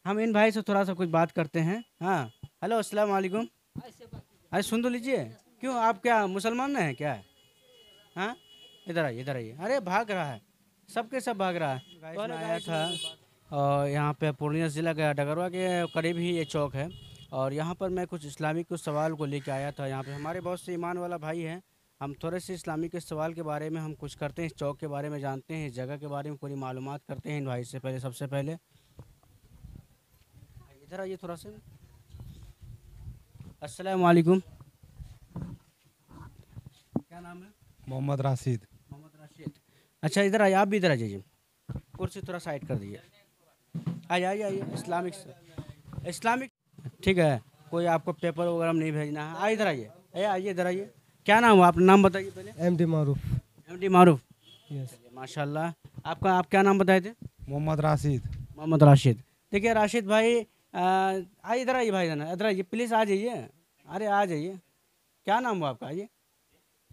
हम इन भाई से थोड़ा सा कुछ बात करते हैं। हाँ, हेलो, अस्सलाम वालेकुम। अरे सुन तो लीजिए। क्यों, आप क्या मुसलमान हैं क्या? हाँ, इधर आइए, इधर आइए। अरे भाग रहा है, सबके सब भाग रहा है। गाइस मैं आया था और यहाँ पे पूर्णिया ज़िला का डगरवा के करीब ही ये चौक है। और यहाँ पर मैं कुछ इस्लामिक कुछ सवाल को लेके आया था। यहाँ पे हमारे बहुत से ईमान वाला भाई हैं। हम थोड़े से इस्लामिक के सवाल के बारे में हम कुछ करते हैं, इस चौक के बारे में जानते हैं, इस जगह के बारे में पूरी मालूमात करते हैं इन भाई से। पहले सबसे पहले इधर आइए थोड़ा सा। अस्सलाम वालेकुम। क्या नाम है? मोहम्मद राशिद। मोहम्मद राशिद। अच्छा, इधर आइए, आप भी इधर आ जाइए। कुर्सी थोड़ा साइड कर दीजिए। आइए आइए आइए। इस्लामिक इस्लामिक ठीक है। कोई आपको पेपर वगैरह में नहीं भेजना है। आइए इधर आइए। आइए इधर आइए। क्या नाम है? अपना नाम बताइए पहले। एमडी मारूफ। एमडी मारूफ। यस। माशाल्लाह। आपका आप क्या नाम बताए थे? मोहम्मद राशिद। मोहम्मद राशिद। देखिए राशिद भाई, आइए इधर आइए भाई जाना, इधर आइए प्लीज़, आ जाइए। अरे आ जाइए। क्या नाम हुआ आपका? आइए।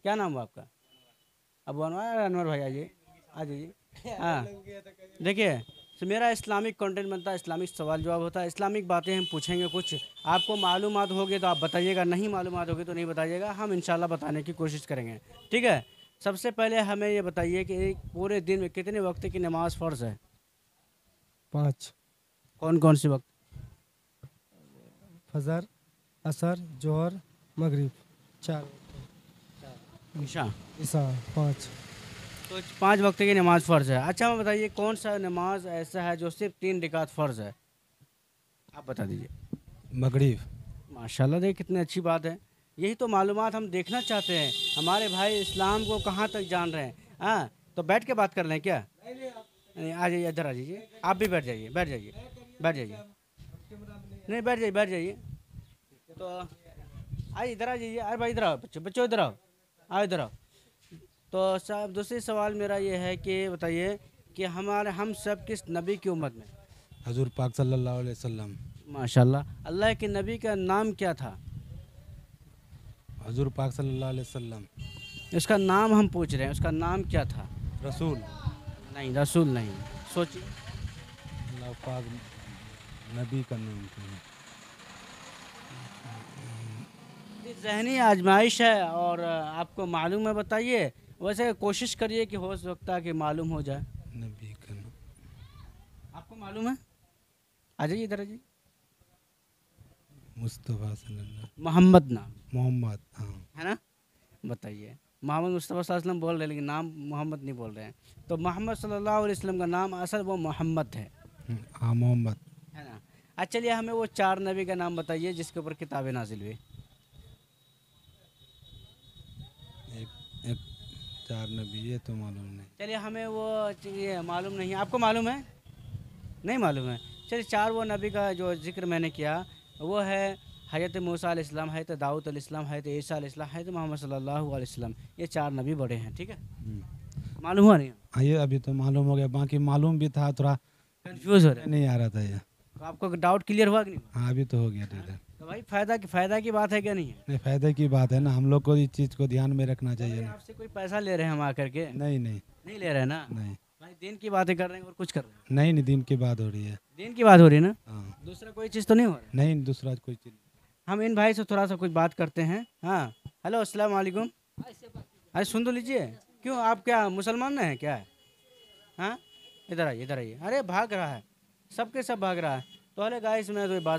क्या नाम हुआ आपका? अब अनवर, अनवर भाई आइए, आ जाइए। हाँ, देखिए, तो मेरा इस्लामिक कंटेंट बनता है, इस्लामिक सवाल जवाब होता है, इस्लामिक बातें हम पूछेंगे कुछ। आपको मालूमात होगी तो आप बताइएगा, नहीं मालूमात होगी तो नहीं बताइएगा। हम इंशाल्लाह बताने की कोशिश करेंगे। ठीक है। सबसे पहले हमें ये बताइए कि एक पूरे दिन में कितने वक्त की नमाज फ़र्ज़ है? 5। कौन कौन सी वक्त? फजर, असर, जोहर, मगरिब। 4। ईशा। ईसा। 5। तो 5 वक्त की नमाज फ़र्ज़ है। अच्छा, हमें बताइए कौन सा नमाज ऐसा है जो सिर्फ 3 रकात फ़र्ज़ है? आप बता दीजिए। मगरिब। माशाल्लाह, देखिए कितनी अच्छी बात है। यही तो मालूमात हम देखना चाहते हैं, हमारे भाई इस्लाम को कहाँ तक जान रहे हैं। हाँ, तो बैठ के बात कर लें क्या? नहीं, आ जाइए, इधर आ जाइए। आप भी बैठ जाइए, बैठ जाइए, बैठ जाइए। नहीं, बैठ जाइए, बैठ जाइए। तो आइए, इधर आ जाइए। अरे भाई इधर आओ, बच्चों बच्चों इधर आओ, आओ इधर आओ। तो साहब, दूसरी सवाल मेरा ये है कि बताइए कि हम सब किस नबी की उम्मत में? हजूर पाक सल्लल्लाहु अलैहि वसल्लम। माशाल्लाह। अल्लाह के नबी का नाम क्या था? हजूर पाक सल्लल्लाहु अलैहि वसल्लम। उसका नाम हम पूछ रहे हैं, उसका नाम क्या था? रसूल। नहीं, रसूल नहीं। सोचिए। अल्लाह पाक नबी का नाम क्या है? ये ज़हनी आजमाइश है और आपको मालूम है बताइए। वैसे कोशिश करिए कि हो सकता है कि मालूम हो जाए। नबी का नाम आपको मालूम है? आ जाइए, इधर आ जाइए। मुस्तफ़ा सल्लल्लाहु। मोहम्मद नाम मोहम्मद, हाँ। है ना? बताइए। मोहम्मद मुस्तफ़ा सल्लल्लाहु अलैहि वसल्लम बोल रहे हैं लेकिन नाम मोहम्मद नहीं बोल रहे हैं। तो मोहम्मद सल्लल्लाहु अलैहि वसल्लम का नाम असल वो मोहम्मद है। हाँ, मोहम्मद। है ना? अच्छा, चलिए हमें वो 4 नबी का नाम बताइए जिसके ऊपर किताबें नाजिल हुई। एक एक चार नबी, ये तो मालूम नहीं। चलिए हमें वो ये मालूम नहीं है, आपको मालूम है? नहीं मालूम है। चलिए 4 वो नबी का जो ज़िक्र मैंने किया वो है हज़रत मूसा अलैहिस्सलाम, हज़रत दाऊद अलैहिस्सलाम, हज़रत ईसा अलैहिस्सलाम, हज़रत मोहम्मद सल्लल्लाहु अलैहि वसल्लम। ये 4 नबी बड़े हैं। ठीक है? मालूम हुआ नहीं? हाँ, ये अभी तो मालूम हो गया, बाकी मालूम भी था, थोड़ा कंफ्यूज हो रहे हैं? नहीं आ रहा था ये। तो आपको डाउट क्लियर हुआ कि नहीं हुआ? हाँ, अभी तो हो गया क्लियर। तो भाई फ़ायदा की बात है क्या नहीं है? नहीं, फायदे की बात है ना, हम लोग को इस चीज़ को ध्यान में रखना तो चाहिए भाई ना। आपसे कोई पैसा ले रहे हैं हम आकर के? नहीं नहीं। नहीं ले रहे हैं ना? नहीं भाई दिन की बातें कर रहे हैं और कुछ कर रहे हैं। नहीं, नहीं दिन की बात हो रही है। दिन की बात हो रही है ना? हाँ। दूसरा कोई चीज़ तो नहीं हो रहा? नहीं, दूसरा कोई चीज़। हम इन भाई से थोड़ा सा कुछ बात करते हैं। हाँ, हेलो, अस्सलाम वालेकुम। अरे सुन तो लीजिए। क्यों, आप क्या मुसलमान हैं क्या? हाँ, इधर आइए, इधर आइए। अरे भाग रहा है, सबके सब भाग रहा है। तो अरे गाइस, मैं तो ये बात